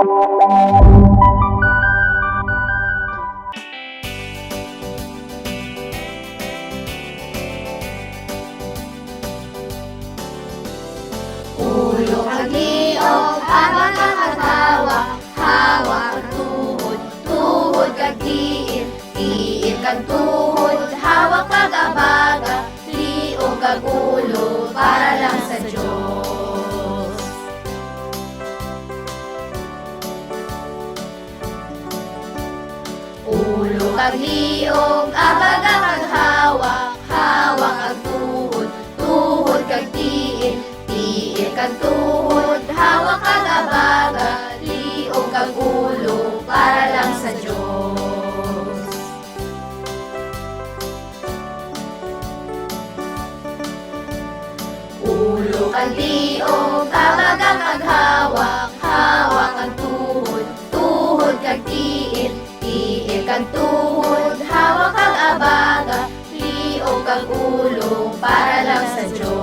Ulo ang liog, abang ang hawak, hawak ang tuhod, tuhod kag tiil, tiil kag tuhod, hawak kag abaga, liog kag ulo, para lang sa Diyos. Ulo kag liog, abaga kag hawak, hawak ang tuhod, tuhod kag tiil, tiil kag tuhod, hawak kag abaga, liog kag ulo, para lang sa Diyos. Ulo kag liog, abaga kag hawak, hawak ang tuhod, tuhod kag tiil, tiil kag tuhod, hawak kag abaga, liog kag ulo, para lang sa Diyos.